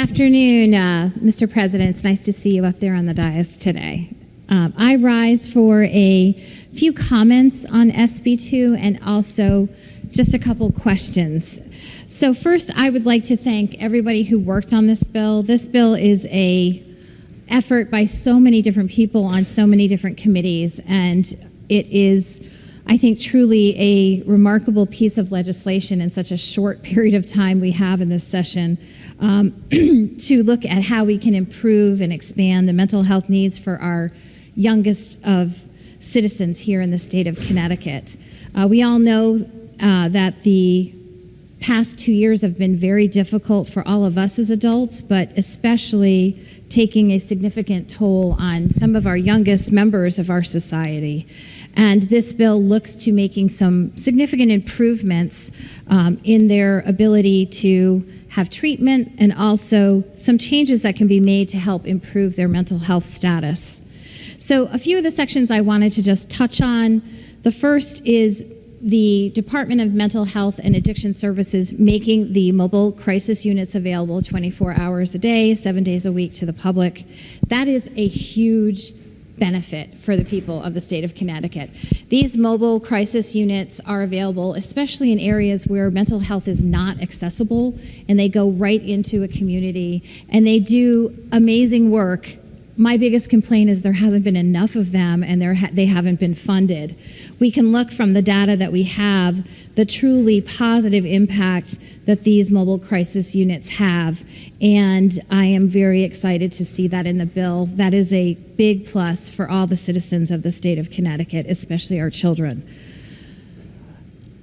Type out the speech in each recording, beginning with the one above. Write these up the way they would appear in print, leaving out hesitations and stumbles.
afternoon, Mr. President. It's nice to see you up there on the dais today. I rise for a few comments on SB2 and also just a couple questions. So first, I would like to thank everybody who worked on this bill. This bill is an effort by so many different people on so many different committees, and it is, I think, truly a remarkable piece of legislation in such a short period of time we have in this session to look at how we can improve and expand the mental health needs for our youngest of citizens here in the state of Connecticut. We all know that the past 2 years have been very difficult for all of us as adults, but especially taking a significant toll on some of our youngest members of our society. And this bill looks to making some significant improvements in their ability to have treatment and also some changes that can be made to help improve their mental health status. So a few of the sections I wanted to just touch on. The first is the Department of Mental Health and Addiction Services making the mobile crisis units available 24 hours a day, 7 days a week to the public. That is a huge benefit for the people of the state of Connecticut. These mobile crisis units are available, especially in areas where mental health is not accessible, and they go right into a community, and they do amazing work. My biggest complaint is there hasn't been enough of them, and they haven't been funded. We can look from the data that we have, the truly positive impact that these mobile crisis units have, and I am very excited to see that in the bill. That is a big plus for all the citizens of the state of Connecticut, especially our children.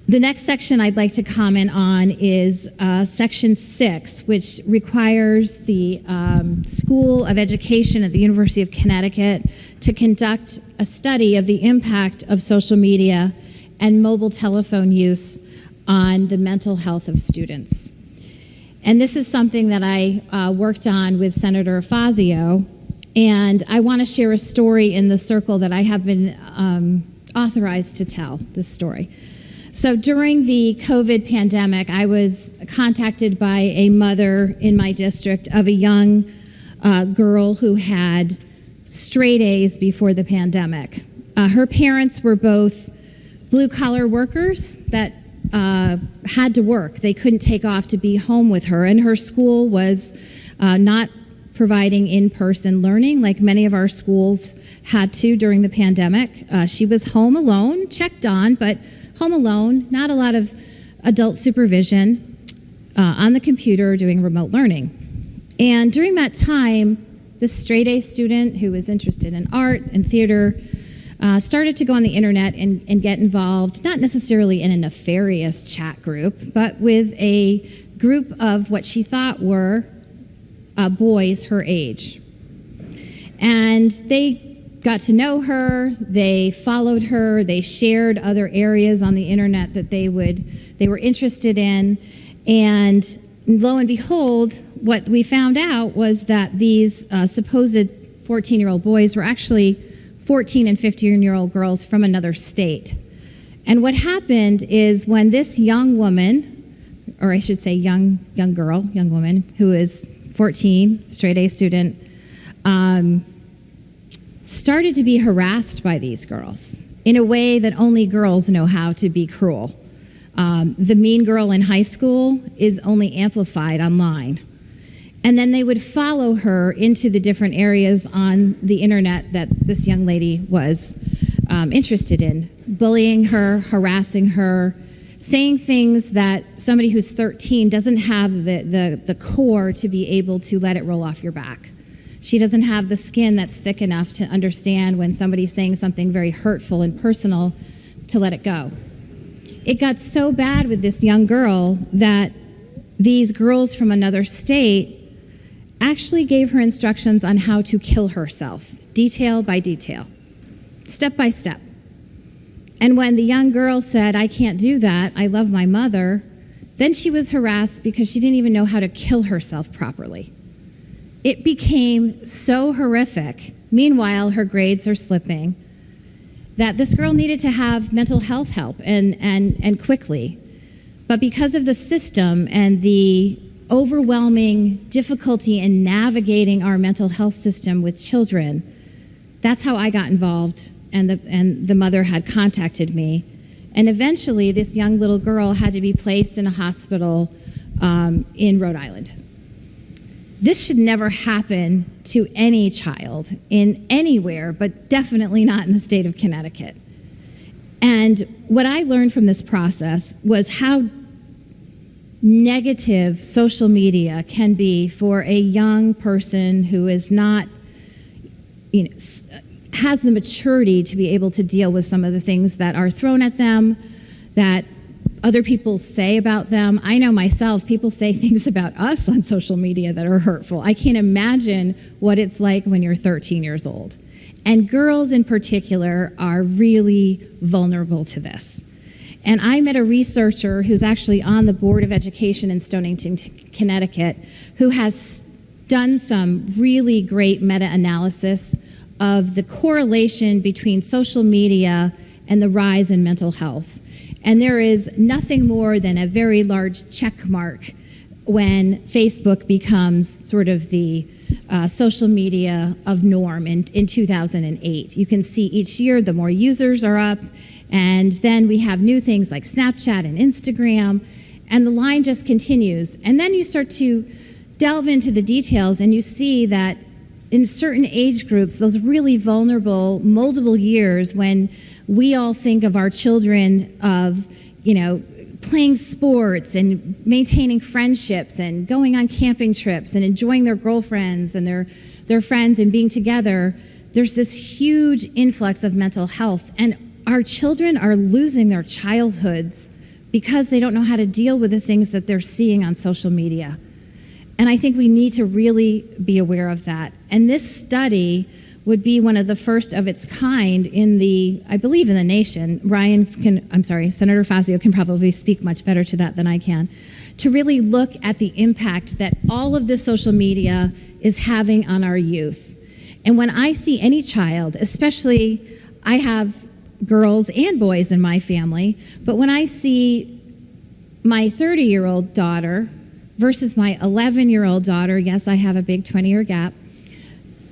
The next section I'd like to comment on is Section 6, which requires the School of Education at the University of Connecticut to conduct a study of the impact of social media and mobile telephone use on the mental health of students. And this is something that I worked on with Senator Fazio, and I want to share a story in the circle that I have been authorized to tell this story. So during the COVID pandemic, I was contacted by a mother in my district of a young girl who had straight A's before the pandemic. Her parents were both blue-collar workers that had to work. They couldn't take off to be home with her, and her school was not providing in-person learning like many of our schools had to during the pandemic. She was home alone, checked on, but home alone, not a lot of adult supervision, on the computer doing remote learning. And during that time, this straight-A student who was interested in art and theater started to go on the internet and get involved, not necessarily in a nefarious chat group, but with a group of what she thought were boys her age. And they got to know her, they followed her, they shared other areas on the internet that they were interested in, and lo and behold, what we found out was that these supposed 14-year-old boys were actually 14 and 15-year-old girls from another state. And what happened is when this young woman, or I should say young woman, who is 14, straight-A student, started to be harassed by these girls in a way that only girls know how to be cruel. The mean girl in high school is only amplified online. And then they would follow her into the different areas on the internet that this young lady was interested in, bullying her, harassing her, saying things that somebody who's 13 doesn't have the core to be able to let it roll off your back. She doesn't have the skin that's thick enough to understand when somebody's saying something very hurtful and personal to let it go. It got so bad with this young girl that these girls from another state actually gave her instructions on how to kill herself, detail by detail, step by step. And when the young girl said, "I can't do that, I love my mother," then she was harassed because she didn't even know how to kill herself properly. It became so horrific. Meanwhile, her grades are slipping, that this girl needed to have mental health help and quickly. But because of the system and the overwhelming difficulty in navigating our mental health system with children. That's how I got involved, and the mother had contacted me. And eventually, this young little girl had to be placed in a hospital in Rhode Island. This should never happen to any child in anywhere, but definitely not in the state of Connecticut. And what I learned from this process was how negative social media can be for a young person who is not, has the maturity to be able to deal with some of the things that are thrown at them, that other people say about them. I know myself, people say things about us on social media that are hurtful. I can't imagine what it's like when you're 13 years old. And girls in particular are really vulnerable to this. And I met a researcher who's actually on the Board of Education in Stonington, Connecticut, who has done some really great meta-analysis of the correlation between social media and the rise in mental health. And there is nothing more than a very large check mark when Facebook becomes sort of the social media of norm in 2008. You can see each year the more users are up, and then we have new things like Snapchat and Instagram, and the line just continues. And then you start to delve into the details, and you see that in certain age groups, those really vulnerable, moldable years when we all think of our children of, playing sports and maintaining friendships and going on camping trips and enjoying their girlfriends and their friends and being together, there's this huge influx of mental health. And our children are losing their childhoods because they don't know how to deal with the things that they're seeing on social media. And I think we need to really be aware of that. And this study would be one of the first of its kind I believe in the nation. Senator Fazio can probably speak much better to that than I can, to really look at the impact that all of this social media is having on our youth. And when I see any child, especially, I have girls and boys in my family, but when I see my 30-year-old daughter versus my 11-year-old daughter, yes, I have a big 20-year gap,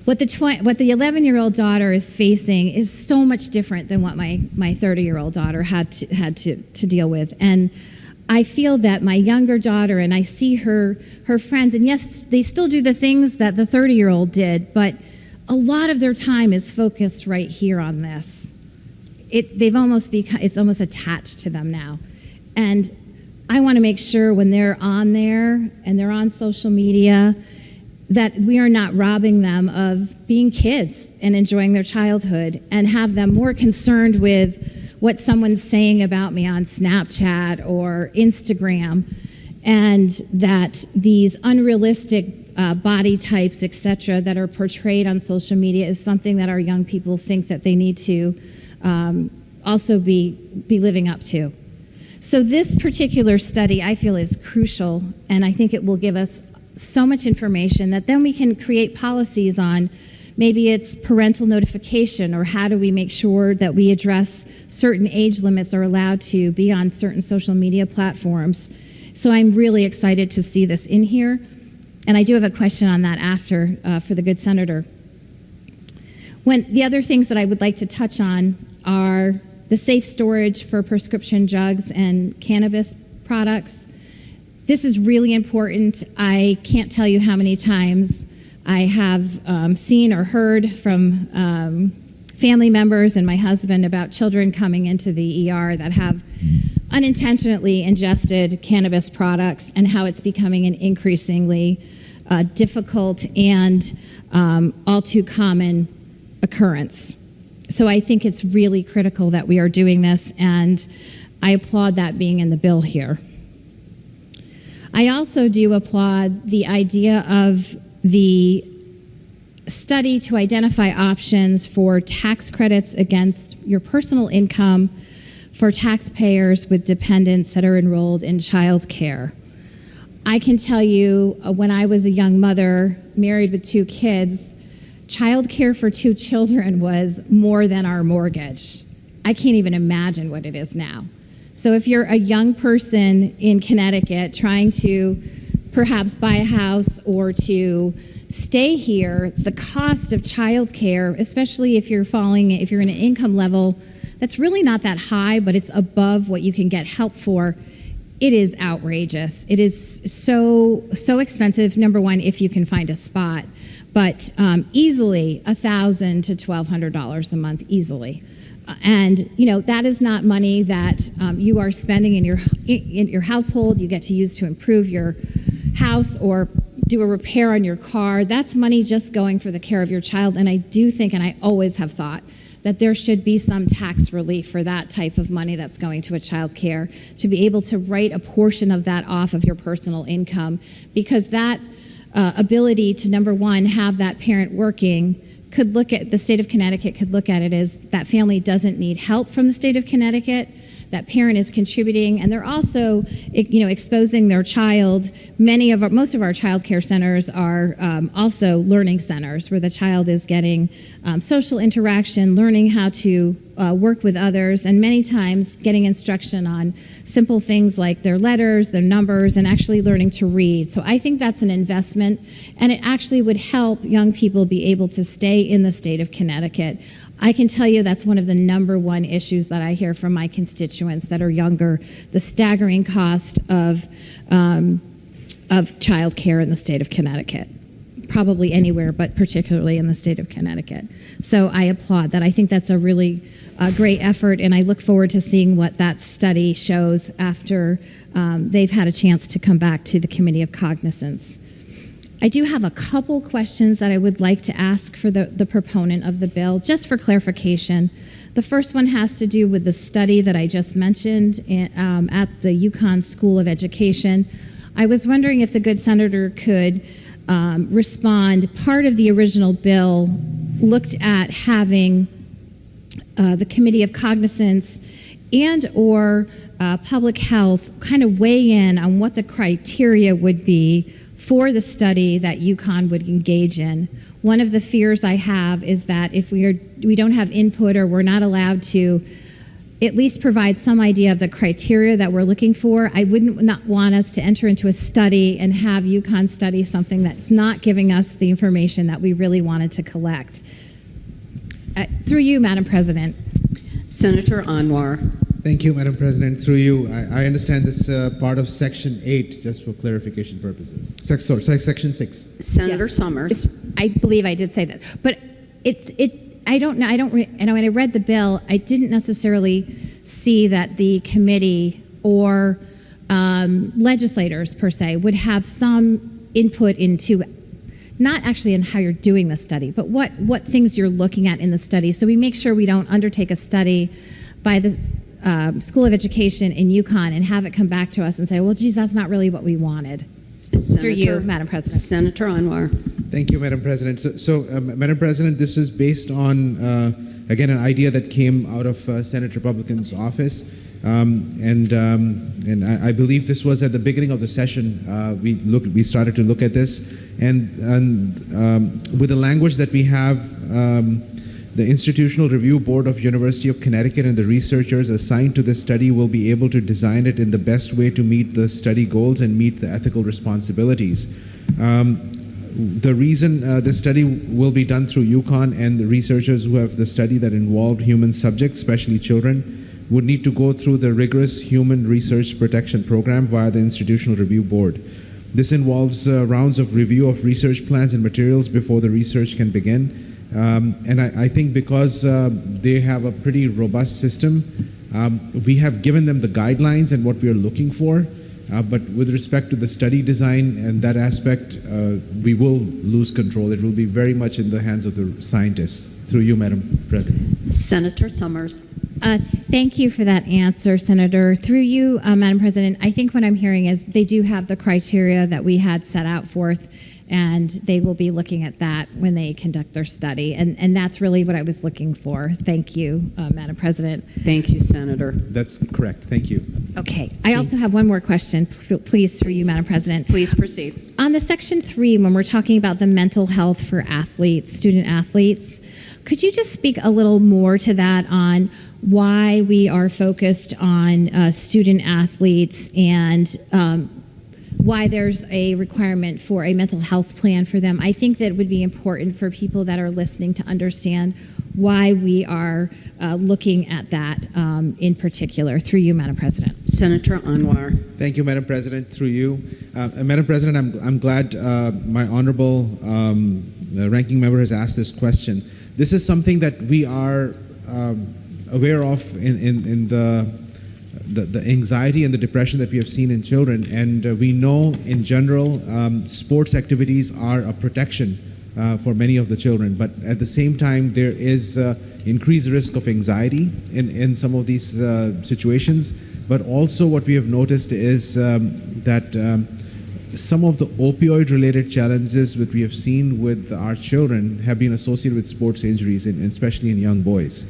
what the 11-year-old daughter is facing is so much different than what my 30-year-old daughter had to deal with. And I feel that my younger daughter, and I see her friends, and yes, they still do the things that the 30-year-old did, but a lot of their time is focused right here on this. It's almost attached to them now. And I want to make sure when they're on there and they're on social media that we are not robbing them of being kids and enjoying their childhood, and have them more concerned with what someone's saying about me on Snapchat or Instagram, and that these unrealistic body types, etc., that are portrayed on social media is something that our young people think that they need to also be living up to. So this particular study, I feel, is crucial, and I think it will give us so much information that then we can create policies on. Maybe it's parental notification, or how do we make sure that we address certain age limits are allowed to be on certain social media platforms. So I'm really excited to see this in here. And I do have a question on that after for the good senator. The other things that I would like to touch on are the safe storage for prescription drugs and cannabis products. This is really important. I can't tell you how many times I have seen or heard from family members and my husband about children coming into the ER that have unintentionally ingested cannabis products, and how it's becoming an increasingly difficult and all too common occurrence. So I think it's really critical that we are doing this, and I applaud that being in the bill here. I also do applaud the idea of the study to identify options for tax credits against your personal income for taxpayers with dependents that are enrolled in child care. I can tell you, when I was a young mother, married with 2 kids, child care for 2 children was more than our mortgage. I can't even imagine what it is now. So if you're a young person in Connecticut trying to perhaps buy a house or to stay here, the cost of childcare, especially if you're in an income level that's really not that high, but it's above what you can get help for, it is outrageous. It is so expensive, number one, if you can find a spot, but easily $1,000 to $1,200 a month, easily. And that is not money that you are spending in your household. You get to use to improve your house or do a repair on your car. That's money just going for the care of your child. And I do think, and I always have thought, that there should be some tax relief for that type of money that's going to a child care, to be able to write a portion of that off of your personal income, because that ability to, number one, have that parent working could look at, the state of Connecticut could look at it as that family doesn't need help from the state of Connecticut, that parent is contributing, and they're also, exposing their child. Most of our child care centers are also learning centers where the child is getting social interaction, learning how to work with others, and many times getting instruction on simple things like their letters, their numbers, and actually learning to read. So I think that's an investment, and it actually would help young people be able to stay in the state of Connecticut. I can tell you that's one of the number one issues that I hear from my constituents that are younger, the staggering cost of child care in the state of Connecticut. Probably anywhere, but particularly in the state of Connecticut. So I applaud that. I think that's a really great effort, and I look forward to seeing what that study shows after they've had a chance to come back to the Committee of Cognizance. I do have a couple questions that I would like to ask for the proponent of the bill, just for clarification. The first one has to do with the study that I just mentioned at the UConn School of Education. I was wondering if the good senator could respond. Part of the original bill looked at having the Committee of Cognizance and or public health kind of weigh in on what the criteria would be for the study that UConn would engage in. One of the fears I have is that if we don't have input, or we're not allowed to at least provide some idea of the criteria that we're looking for, I wouldn't not want us to enter into a study and have UConn study something that's not giving us the information that we really wanted to collect. Through you, Madam President. Senator Anwar. Thank you, Madam President. Through you, I understand this part of Section 8, just for clarification purposes. Section 6. Senator Yes. Summers. I believe I did say that, but I don't know. When I read the bill, I didn't necessarily see that the committee or legislators per se would have some input into, not actually in how you're doing the study, but what things you're looking at in the study. So we make sure we don't undertake a study by the School of Education in UConn and have it come back to us and say, well, geez, that's not really what we wanted. Through you, Madam President. Senator Anwar. Thank you, Madam President. Madam President, this is based on, again, an idea that came out of Senate Republican's office. And I believe this was at the beginning of the session. We started to look at this. And with the language that we have, the Institutional Review Board of University of Connecticut and the researchers assigned to this study will be able to design it in the best way to meet the study goals and meet the ethical responsibilities. The reason this study will be done through UConn, and the researchers who have the study that involved human subjects, especially children, would need to go through the rigorous Human Research Protection Program via the Institutional Review Board. This involves rounds of review of research plans and materials before the research can begin. And I think because they have a pretty robust system, we have given them the guidelines and what we are looking for. But with respect to the study design and that aspect, we will lose control. It will be very much in the hands of the scientists. Through you, Madam President. Senator Summers. Thank you for that answer, Senator. Through you, Madam President, I think what I'm hearing is they do have the criteria that we had set out forth, and they will be looking at that when they conduct their study. And that's really what I was looking for. Thank you, Madam President. Thank you, Senator. That's correct. Thank you. Okay. I also have one more question, please, through you, Madam President. Please proceed. On the Section 3, when we're talking about the mental health for athletes, student athletes, could you just speak a little more to that on why we are focused on student athletes and why there's a requirement for a mental health plan for them. I think that it would be important for people that are listening to understand why we are looking at that in particular. Through you, Madam President. Senator Anwar. Thank you, Madam President. Through you, Madam President, I'm glad my honorable ranking member has asked this question. This is something that we are aware of in the anxiety and the depression that we have seen in children, and we know in general sports activities are a protection for many of the children, but at the same time there is increased risk of anxiety in some of these situations. But also what we have noticed is that some of the opioid related challenges that we have seen with our children have been associated with sports injuries, and especially in young boys.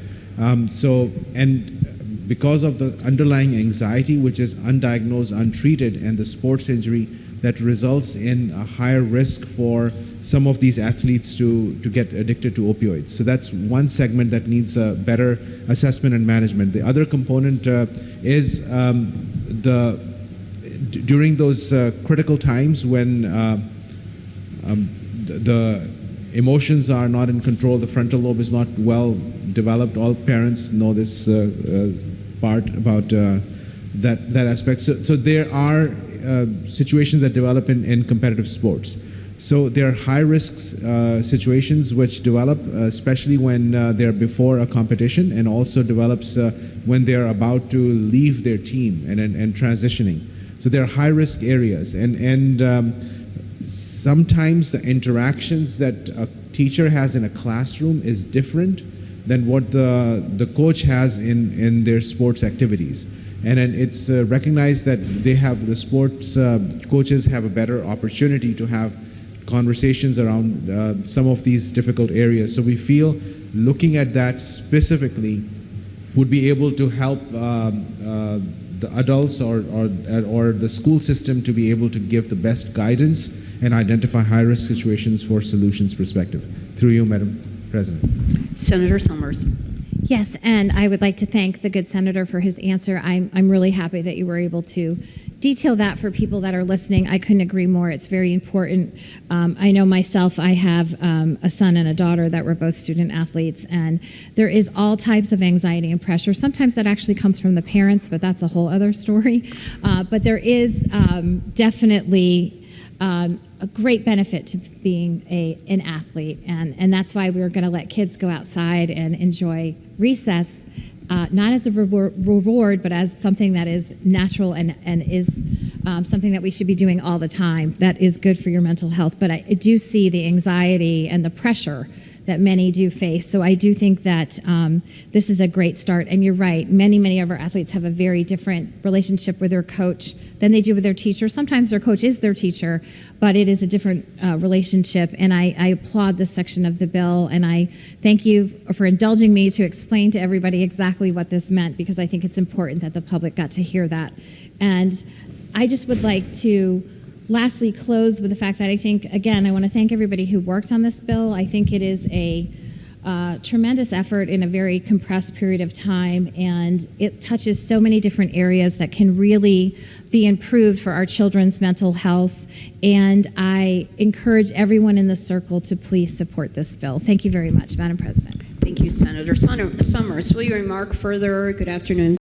Because of the underlying anxiety, which is undiagnosed, untreated, and the sports injury that results in a higher risk for some of these athletes to get addicted to opioids. So that's one segment that needs a better assessment and management. The other component is during those critical times when the emotions are not in control, the frontal lobe is not well developed. All parents know this part about that aspect. So there are situations that develop in competitive sports. So there are high-risk situations which develop, especially when they're before a competition, and also develops when they're about to leave their team and transitioning. So there are high-risk areas, and sometimes the interactions that a teacher has in a classroom is different than what the coach has in their sports activities. And then it's recognized that the sports coaches have a better opportunity to have conversations around some of these difficult areas. So we feel looking at that specifically would be able to help the adults or the school system to be able to give the best guidance and identify high-risk situations for solutions perspective. Through you, Madam President. Senator Summers. Yes, and I would like to thank the good senator for his answer. I'm really happy that you were able to detail that for people that are listening. I couldn't agree more. It's very important. I know myself, I have a son and a daughter that were both student athletes, and there is all types of anxiety and pressure. Sometimes that actually comes from the parents, but that's a whole other story. But there is definitely a great benefit to being an athlete, and that's why we're going to let kids go outside and enjoy recess, not as a reward, but as something that is natural and is something that we should be doing all the time. That is good for your mental health. But I do see the anxiety and the pressure that many do face. So I do think that this is a great start. And you're right, many of our athletes have a very different relationship with their coach than they do with their teacher. Sometimes their coach is their teacher, but it is a different relationship. And I applaud this section of the bill, and I thank you for indulging me to explain to everybody exactly what this meant, because I think it's important that the public got to hear that. And I just would like to lastly close with the fact that I think, again, I want to thank everybody who worked on this bill. I think it is a tremendous effort in a very compressed period of time, and it touches so many different areas that can really be improved for our children's mental health. And I encourage everyone in the circle to please support this bill. Thank you very much, Madam President. Thank you, Senator Summers. Will you remark further? Good afternoon.